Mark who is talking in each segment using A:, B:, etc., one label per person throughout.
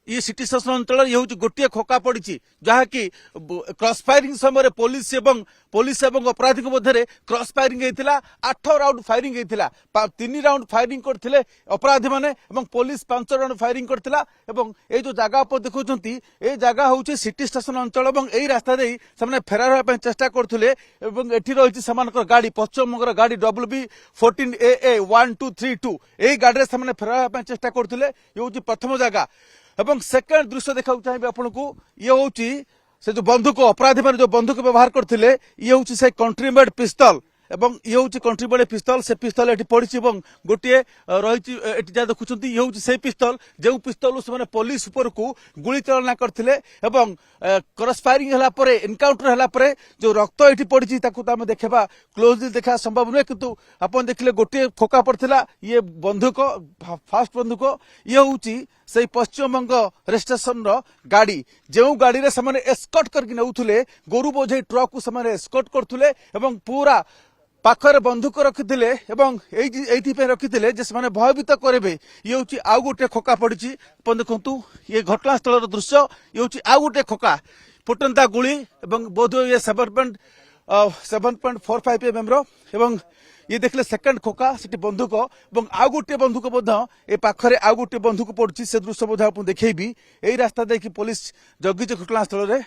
A: ये city station अंचल ये हूँ गोटे खोका पड़ी जहाँकि क्रॉस फायरिंग समय पुलिस एवं अपराधी मध्य क्रॉस फायरिंग होता 8 राउंड फायरिंग होता 3 राउंड फायरिंग करते अपराधी मैंने पुलिस 5 राउंड फायरिंग करता ये जो जगह पर देखुं ये जगह हूँ सिटी स्टेशन अंचल और यही रास्ता दे फेरार होगा चेष्टा करते रही गाड़ी पश्चिमबंगर गाड़ी WB14AA1232 यही गाड़ी से फेरार होगा चेष्टा करते ये हूँ प्रथम जगह एवं सेकेंड दृश्य देखा चाहिए आपन को ये हूँ से जो बंदूक अपराधी मैंने जो बंदूक व्यवहार करते ये हूँ से कंट्री मेड पिस्तल एवं ये हूँ कंट्री मेड पिस्तल से पिस्तल ये पड़ी गोटे रही जहाँ देखुं ये हूँ से पिस्तल जो पिस्तल से पुलिस उपर को गुली चालना करते क्रॉस फायरिंग एनकाउंटर है जो रक्त ये पड़ी देखा क्लोजली देखा संभव नुहे किंतु आपन देखिले गोटे खोका पड़ता ये बंदूक फास्ट बंदूक ये हूँ से पश्चिमबंग रेजिस्ट्रेशन गाड़ी जो गाड़ी रे से एस्कॉर्ट करके नौथुले गोरु बोझे ट्रक को से एस्कॉर्ट करथुले एवं पूरा पाखरे बंदूक रखिथिले एवं एइथि रखिथिले जे से भयभीत करेबे ये हूँ आउ गोटे खोका पड़ी अपन देखु ये घटनास्थल दृश्य ये हूँ आउ गोटे खोका फुटंता गुली एवं बोध ये 7.45 mm एवं ये देखले सेकंड खोका से बंदूक और आउ गोटे बंदूक ए पाखरे आउ गोटे बंदूक पड़ी से दृश्य बोध आप देखी यही रास्ता देखी पुलिस जगिच घटनास्थल में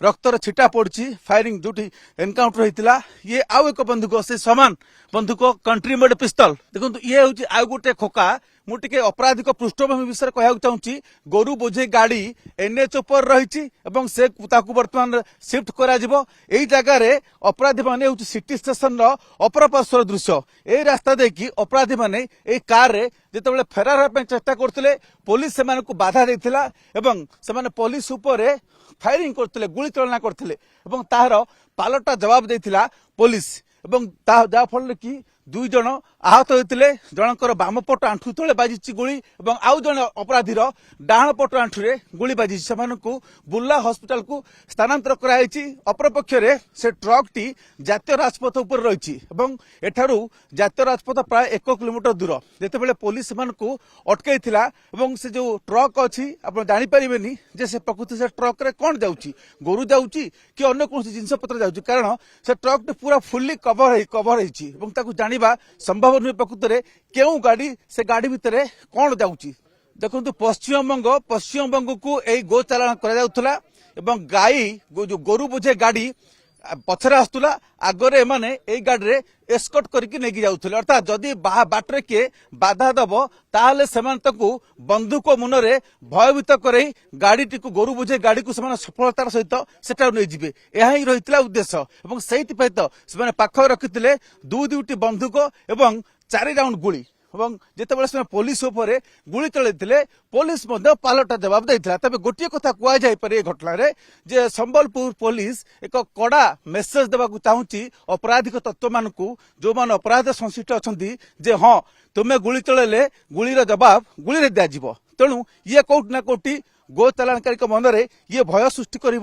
A: रक्तर छिटा पड़ी फायरिंग जो एनकाउंटर होता ये आउ एक बंदूक से समान बंदूक कंट्री मेड पिस्तल देखो ये हूँ आउ गोटे खोका मुझे अपराधिक पृष्ठभूमि विषय कहना चाहूँगी गोरु बोझे गाड़ी एनएच पर रही से बर्तमान शिफ्ट करा जगह अपराधी माने सिटी स्टेशन अपर पार्श्वर दृश्य यही रास्ता देखी अपराधी माने कार रे जिते फेरार होगा चेष्टा करते पुलिस से बाधा देता से पुलिस उपर फायरिंग करते गुली चालना करते तार पालटा जवाब देता पुलिस जहाँफल कि 2 जन आहत होते जनकर बाम पट आंठू तले बाजी गुली आउ जन अपराधीर डाण पट आंठू गुली बाजी से बुर्ला हॉस्पिटल को स्थानांतर कराई अपरपक्ष से ट्रक टी जातीय राजपथ उपर रही एठारू जातीय राजपथ प्राय 1 किलोमीटर दूर जिते पुलिस को अटकई से जो ट्रक अच्छी आप जानीपारे जे से प्रकृति से ट्रक रे कौन जाऊँगी गोरु जाऊँगी कि अन्य कौन जिनपतर जाऊँगी कारण से ट्रक टी पूरा फुल्ली कवर होती जानी संभव नुहे प्रकृत में क्यों गाड़ी से गाड़ी भितर कौन जाऊँगी देखो पश्चिमबंग को यही गो चालान कर गाई जो गोरु बोझे गाड़ी पछरे आसुला आगरे एमाने एई गाड़ी रे एस्कॉर्ट करके नेकी जाउथले अर्थात जदि बाटरे किए बाधा दब ताहले सेमान तकु बंदूक मुनरे भयभीत करे गाड़ी को गोरु बोझे गाड़ी को सेमान सफलतार सहित सेटा नै जिबे एहा ही रहितला उद्देश्य एवं सेहित पयत सेमान पाख रखिथिले दुईटी बंदूक एवं 4 राउंड गुली जिते पुलिस गुली चलते पुलिस पालटा जवाब देता तबे गोटे कथा कहुए घटना जे संबलपुर पुलिस एक कड़ा मेसेज देवा चाहूँगी अपराधिक तत्व मान जो मान अपराध संश्लिष्ट अच्छा जे हाँ तुम्हें गुली चलैले गुलीर जवाब गुली दिज्व तेणु ये कौट ना कौटी गो चालाणकारी मन में ये भय सृष्टि कर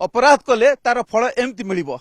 A: अपराध कले तार फल एमती मिल।